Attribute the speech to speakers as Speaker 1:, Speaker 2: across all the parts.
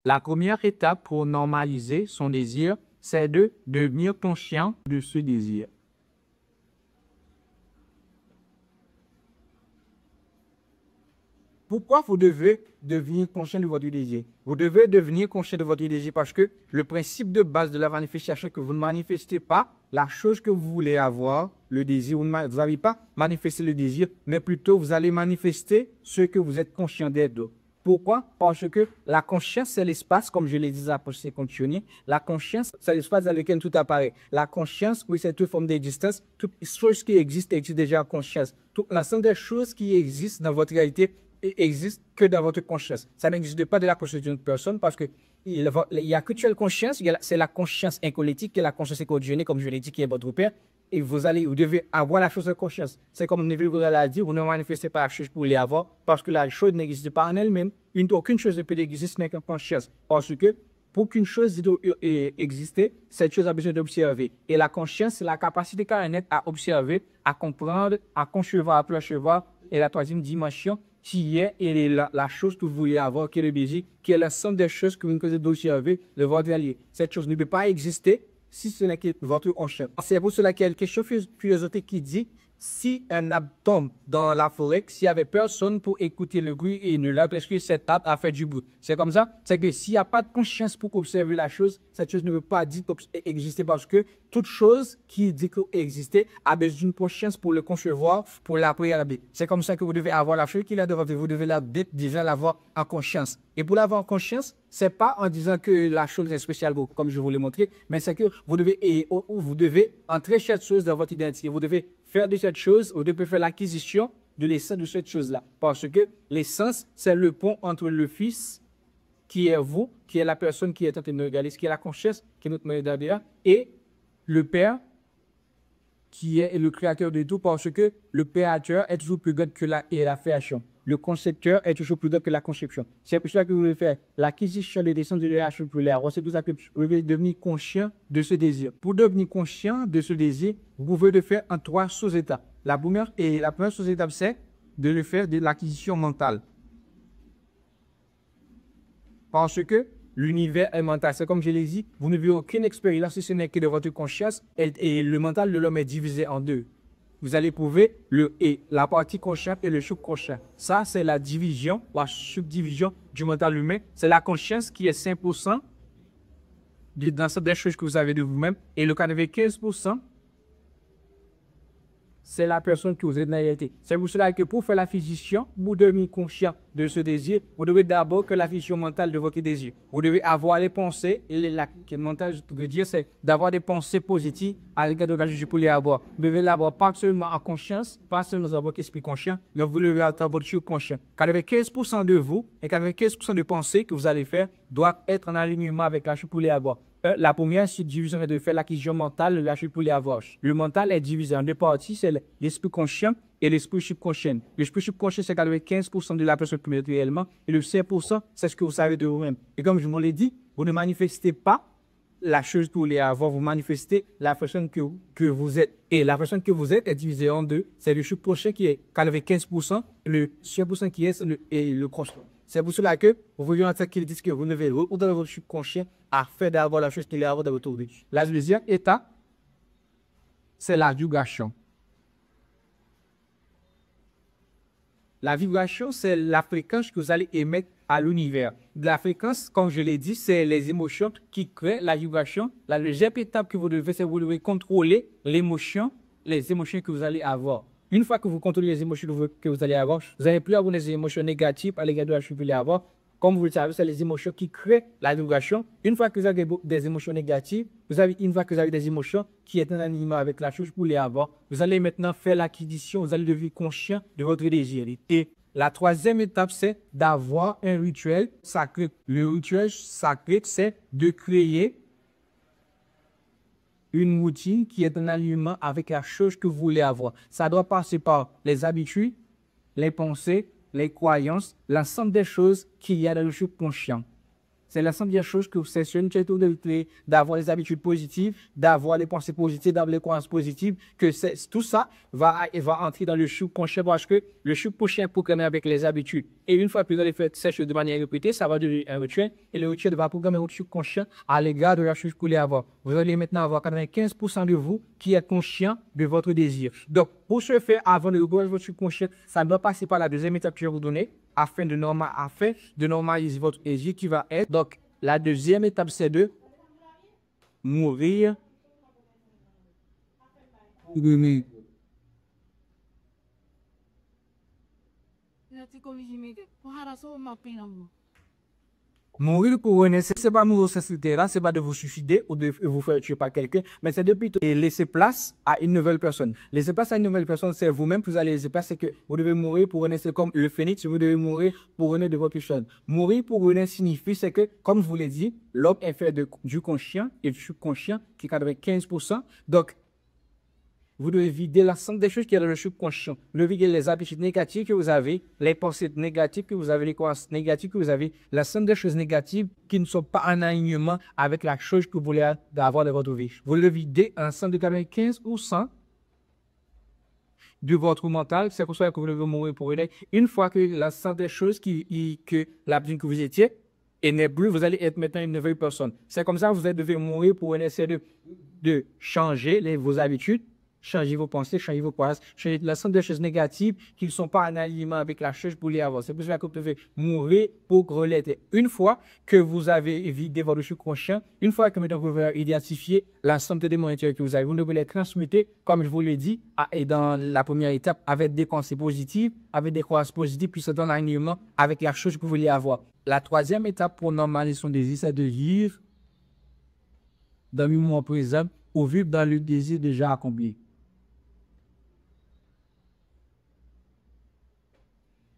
Speaker 1: La première étape pour normaliser son désir, c'est de devenir conscient de ce désir. Pourquoi vous devez devenir conscient de votre désir? Vous devez devenir conscient de votre désir parce que le principe de base de la manifestation, que vous ne manifestez pas la chose que vous voulez avoir, le désir, vous n'allez pas manifester le désir, mais plutôt vous allez manifester ce que vous êtes conscient d'être. Pourquoi? Parce que la conscience, c'est l'espace, comme je l'ai dit à c'est conditionné. La conscience, c'est l'espace dans lequel tout apparaît. La conscience, oui, c'est toute forme d'existence. Toute chose qui existe déjà en conscience. Tout l'ensemble des choses qui existent dans votre réalité existe que dans votre conscience. Ça n'existe pas de la conscience d'une personne parce que il y a que tu as conscience, c'est la conscience incollective, qui est la conscience inconditionnée, comme je l'ai dit, qui est votre père. Et vous devez avoir la chose de conscience. C'est comme Neville Goddard l'a dit, vous ne manifestez pas la chose pour les avoir parce que la chose n'existe pas en elle-même. Aucune chose ne peut exister, ce n'est qu'en conscience. Parce que pour qu'une chose existe, cette chose a besoin d'observer. Et la conscience, c'est la capacité qu'a un être à observer, à comprendre, à concevoir, à percevoir. Et la troisième dimension, qui est la chose que vous voulez avoir, qui est le désir, qui est l'ensemble des choses que vous pouvez observer de votre allié. Cette chose ne peut pas exister si ce n'est que votre conscience. C'est pour cela qu'il y a une question philosophique qui dit, si un arbre tombe dans la forêt, s'il n'y avait personne pour écouter le bruit et ne l'a, parce que cet arbre a fait du bruit. C'est comme ça, c'est que s'il n'y a pas de conscience pour observer la chose, cette chose ne peut pas dire exister parce que toute chose qui dit qu'exister a besoin d'une conscience pour le concevoir, pour l'appréhender. C'est comme ça que vous devez avoir la chose qu'il a devant vous, vous devez déjà l'avoir en conscience. Et pour l'avoir en conscience, c'est pas en disant que la chose est spéciale, comme je vous l'ai montré, mais c'est que vous devez entrer cette chose dans votre identité. Vous devez faire de cette chose, vous devez faire l'acquisition de l'essence de cette chose-là. Parce que l'essence, c'est le pont entre le Fils, qui est vous, qui est la personne qui est en train de regarder, qui est la conscience, qui est notre moyen d'adhérer, et le Père, qui est le créateur de tout, parce que le créateur est toujours plus grand que la création. Le concepteur est toujours plus grand que la conception. C'est pour ça que vous devez faire l'acquisition de l'essence de la chose populaire. C'est tout ça que vous devez devenir conscient de ce désir. Pour devenir conscient de ce désir, vous pouvez le faire en 3 sous-étapes. La première sous-étape, c'est de le faire de l'acquisition mentale. Parce que l'univers est mental. C'est comme je l'ai dit, vous n'avez aucune expérience si ce n'est que de votre conscience et le mental de l'homme est divisé en 2. Vous allez prouver la partie consciente et le subconscient. Ça, c'est la division, la subdivision du mental humain. C'est la conscience qui est 5% dans des choses que vous avez de vous-même. Et le 95%, c'est la personne que vous êtes dans la réalité. C'est pour cela que pour faire la l'acquisition, vous devez être conscient de ce désir. Vous devez d'abord faire l'acquisition mentale de votre désir. Vous devez avoir les pensées. Et la mentale, je veux dire, c'est d'avoir des pensées positives à l'égard de la chose que vous voulez avoir. Vous devez l'avoir pas seulement en conscience, pas seulement dans votre esprit conscient, mais vous devez avoir votre subconscient. 95% de vous et 95% de pensées que vous allez faire doivent être en alignement avec la chose que vous voulez avoir. La première subdivision est de faire l'acquisition mentale de la chose que vous voulez avoir. Le mental est divisé en 2 parties, c'est l'esprit conscient et l'esprit subconscient. L'esprit subconscient, c'est 95% de la personne que vous êtes réellement et le 5%, c'est ce que vous savez de vous-même. Et comme je vous l'ai dit, vous ne manifestez pas la chose que vous voulez avoir, vous manifestez la personne que vous êtes. Et la personne que vous êtes est divisée en 2. C'est le subconscient qui est 95%, le 5% qui est le conscient. C'est pour cela que vous voyez en fait qu'ils disent que vous devez retourner votre subconscient afin d'avoir la chose qu'il y a dans votre vie. La deuxième étape, c'est la vibration. La vibration, c'est la fréquence que vous allez émettre à l'univers. La fréquence, comme je l'ai dit, c'est les émotions qui créent la vibration. La deuxième étape que vous devez faire, c'est que vous devez contrôler les émotions que vous allez avoir. Une fois que vous contrôlez les émotions que vous allez avoir, vous n'allez plus avoir des émotions négatives à l'égard de la chose que vous allez avoir. Comme vous le savez, c'est les émotions qui créent la vibration. Une fois que vous avez des émotions négatives, une fois que vous avez des émotions qui sont en alignement avec la chose que vous voulez avoir, vous allez maintenant faire l'acquisition, vous allez devenir conscient de votre désir. Et la troisième étape, c'est d'avoir un rituel sacré. Le rituel sacré, c'est de créer une routine qui est en alignement avec la chose que vous voulez avoir. Ça doit passer par les habitudes, les pensées, les croyances, l'ensemble des choses qu'il y a dans le subconscient. C'est l'ensemble des choses que c'est une d'avoir les habitudes positives, d'avoir les pensées positives, d'avoir les croyances positives, que tout ça va entrer dans le subconscient parce que le subconscient est programmé avec les habitudes. Et une fois que vous allez faire ces choses de manière répétée, ça va devenir un rituel et le rituel va programmer votre subconscient à l'égard de la chose que vous voulez avoir. Vous allez maintenant avoir 95% de vous qui est conscient de votre désir. Donc, pour ce faire, avant de reprendre votre subconscient, ça doit passer par la deuxième étape que je vais vous donner afin de normaliser votre désir qui va être. Donc, la deuxième étape, c'est de mourir. Mourir pour renaître, c'est pas mourir sur cette terre, c'est pas de vous suicider ou de vous faire tuer par quelqu'un, mais c'est de plutôt laisser place à une nouvelle personne. Laisser place à une nouvelle personne, c'est vous-même que vous allez laisser place, c'est que vous devez mourir pour renaître, c'est comme le phénix, vous devez mourir pour renaître de votre chaîne. Mourir pour renaître signifie, c'est que, comme je vous l'ai dit, l'homme est fait du conscient et du subconscient qui est 95%. Donc, vous devez vider l'ensemble des choses qui sont dans le subconscient. Vous devez vider les habitudes négatives que vous avez, les pensées négatives que vous avez, les croyances négatives que vous avez, l'ensemble des choses négatives qui ne sont pas en alignement avec la chose que vous voulez avoir dans votre vie. Vous le videz ensemble de 95% de votre mental. C'est pour ça que vous devez mourir pour une. Une fois que l'ensemble des choses que l'habitude que vous étiez et n'est plus, vous allez être maintenant une nouvelle personne. C'est comme ça que vous devez mourir pour essayer de changer vos habitudes. Changez vos pensées, changez vos croyances, changez l'ensemble des choses négatives qui ne sont pas en alignement avec la chose que vous voulez avoir. C'est pour ça que vous devez mourir pour relater. Une fois que vous avez vidé votre subconscient, une fois que maintenant vous avez identifié l'ensemble des démons intérieurs que vous avez, vous devez les transmuter, comme je vous l'ai dit, et dans la première étape, avec des pensées positives, avec des croyances positives, puis c'est en alignement avec la chose que vous voulez avoir. La troisième étape pour normaliser son désir, c'est de vivre dans le moment présent ou vivre dans le désir déjà accompli.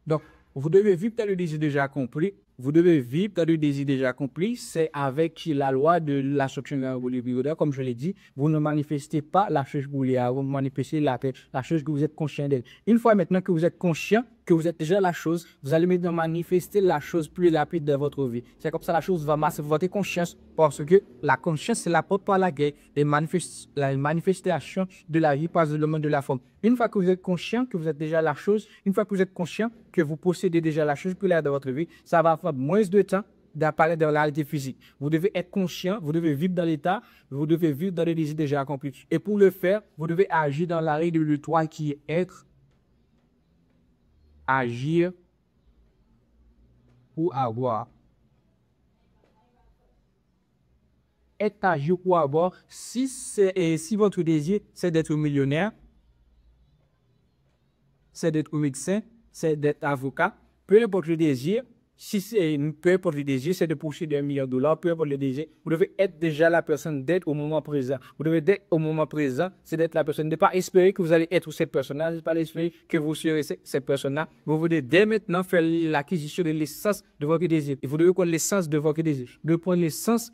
Speaker 1: Donc, vous devez vivre dans le désir déjà accompli. Vous devez vivre dans le désir déjà accompli. C'est avec la loi de l'assomption de comme je l'ai dit. Vous ne manifestez pas la chose que vous voulez avoir, vous manifestez la chose que vous êtes conscient d'elle. Une fois maintenant que vous êtes conscient, que vous êtes déjà la chose, vous allez maintenant manifester la chose plus rapide de votre vie. C'est comme ça la chose va masser votre conscience parce que la conscience, c'est la porte par laquelle la manifestation de la vie passe le monde de la forme. Une fois que vous êtes conscient que vous êtes déjà la chose, une fois que vous êtes conscient que vous possédez déjà la chose plus rapide de votre vie, ça va faire moins de temps d'apparaître dans la réalité physique. Vous devez être conscient, vous devez vivre dans l'état, vous devez vivre dans les désirs déjà accomplis. Et pour le faire, vous devez agir dans la règle de 3 qui est être, agir pour avoir. Être, agir pour avoir. Si votre désir, c'est d'être millionnaire, c'est d'être médecin, c'est d'être avocat, peu importe le désir, peu importe le désir, c'est de poursuivre $1 million, peu importe le désir, vous devez être déjà la personne d'être au moment présent. Vous devez être au moment présent, c'est d'être la personne. Ne pas espérer que vous allez être cette personne-là, ne pas espérer que vous serez cette personne-là. Vous devez dès maintenant faire l'acquisition de l'essence de votre désir. Et vous devez prendre l'essence de votre désir. Vous devez prendre l'essence,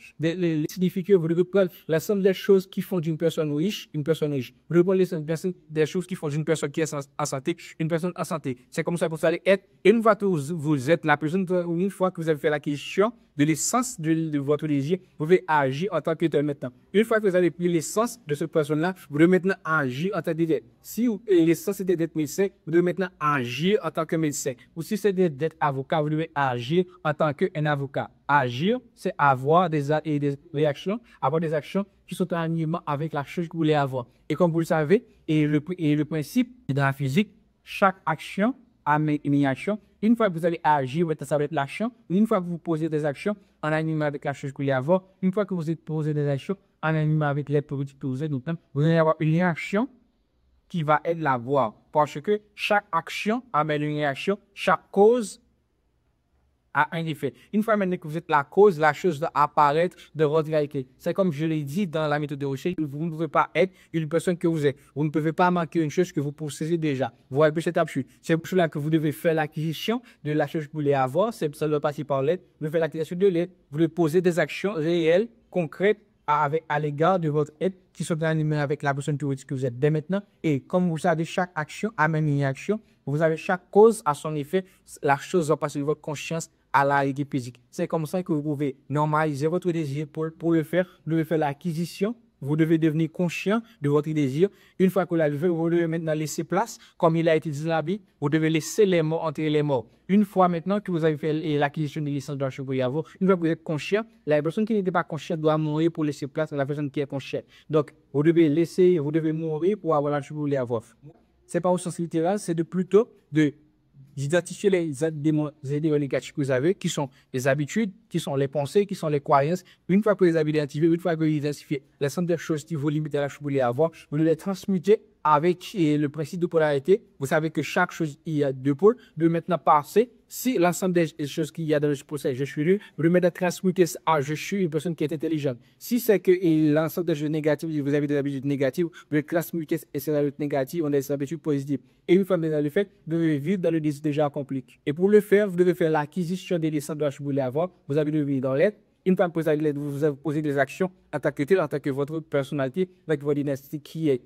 Speaker 1: signifie que vous devez prendre l'ensemble des choses qui font d'une personne riche, une personne riche. Vous devez prendre l'essence des choses qui font d'une personne qui est en santé, une personne en santé. C'est comme ça que vous allez être. Et une fois que vous êtes la personne, une fois que vous avez fait l'acquisition de l'essence de votre désir, vous devez agir en tant que tel maintenant. Une fois que vous avez pris l'essence de cette personne-là, vous devez maintenant agir en tant que tel. Si l'essence était d'être médecin, vous devez maintenant agir en tant que médecin. Ou si c'est d'être avocat, vous devez agir en tant qu'un avocat. Agir, c'est avoir des réactions, avoir des actions qui sont en alignement avec la chose que vous voulez avoir. Et comme vous le savez, et le principe dans la physique, chaque action amène une action. Une fois que vous allez agir, ça va être l'action. Une fois que vous posez des actions en alignement avec la chose que vous voulez avoir, une fois que vous posez des actions en alignement avec les produits que vous êtes, vous allez avoir une réaction qui va être la voie. Parce que chaque action amène une réaction, chaque cause a un effet. Une fois maintenant que vous êtes la cause, la chose va apparaître de votre réalité. C'est comme je l'ai dit dans la méthode de recherche, vous ne pouvez pas être une personne que vous êtes. Vous ne pouvez pas manquer une chose que vous possédez déjà. Vous voyez cette absurde. C'est pour cela que vous devez faire l'acquisition de la chose que vous voulez avoir. C'est ça doit passer par l'aide. Vous devez faire l'acquisition de l'aide. Vous devez poser des actions réelles, concrètes, à l'égard de votre aide qui sont animées avec la personne que vous êtes dès maintenant. Et comme vous savez, chaque action amène une action. Vous avez chaque cause à son effet. La chose va passer de votre conscience à la réalité physique. C'est comme ça que vous pouvez normaliser votre désir. Pour le faire, vous devez faire l'acquisition. Vous devez devenir conscient de votre désir. Une fois que vous l'avez fait, vous devez maintenant laisser place, comme il a été dit dans la Bible, vous devez laisser les morts entrer les morts. Une fois maintenant que vous avez fait l'acquisition de l'essence de la chose pour y avoir, une fois que vous êtes conscient, la personne qui n'était pas consciente doit mourir pour laisser place à la personne qui est consciente. Donc, vous devez mourir pour avoir la chose que vous voulez avoir. C'est pas au sens littéral, c'est plutôt d'identifier les éléments négatifs que vous avez, qui sont les habitudes, qui sont les pensées, qui sont les croyances. Une fois que vous les avez identifiés, une fois que vous identifiez l'ensemble des choses qui vous limitent à la chose que vous voulez avoir, vous les transmutez avec le principe de polarité. Vous savez que chaque chose, il y a deux pôles. De maintenant passer, si l'ensemble des choses qu'il y a dans le procès, je suis lui, vous devez maintenant transmuter à je suis une personne qui est intelligente. Si c'est que l'ensemble des choses négatives, vous avez des habitudes négatives, vous devez transmuter ces habitudes négatives en des habitudes positives. Et une fois que vous avez le fait, vous devez vivre dans le désir déjà accompli. Et pour le faire, vous devez faire l'acquisition des descentes de la chose que vous voulez avoir. Vous avez de vivre dans l'aide. Une fois que vous avez vous avez posé des actions en tant que tel, en tant que votre personnalité, avec votre identité qui est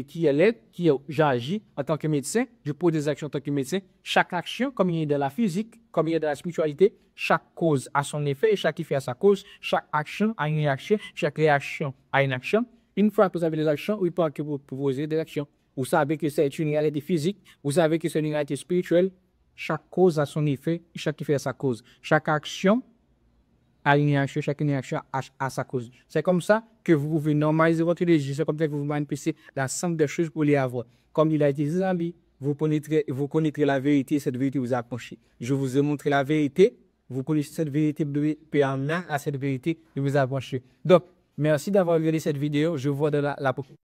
Speaker 1: qui est l'aide, qui j'agis en tant que médecin, je pose des actions en tant que médecin. Chaque action, comme il y a de la physique, comme il y a de la spiritualité, chaque cause a son effet et chaque effet a sa cause. Chaque action a une réaction, chaque réaction a une action. Une fois que vous avez des actions, oui, pas que vous posez des actions. Vous savez que c'est une réalité physique, vous savez que c'est une réalité spirituelle. Chaque cause a son effet, chaque effet a sa cause. Chaque action a une réaction, chaque réaction a sa cause. C'est comme ça que vous pouvez normaliser votre énergie. C'est comme ça que vous manifestez l'ensemble des choses que vous voulez avoir. Comme il a dit, les amis, vous connaîtrez la vérité, cette vérité vous approchez. Je vous ai montré la vérité, vous connaissez cette vérité, vous devez permettre à cette vérité de vous approcher. Donc, merci d'avoir regardé cette vidéo. Je vous vois dans la prochaine.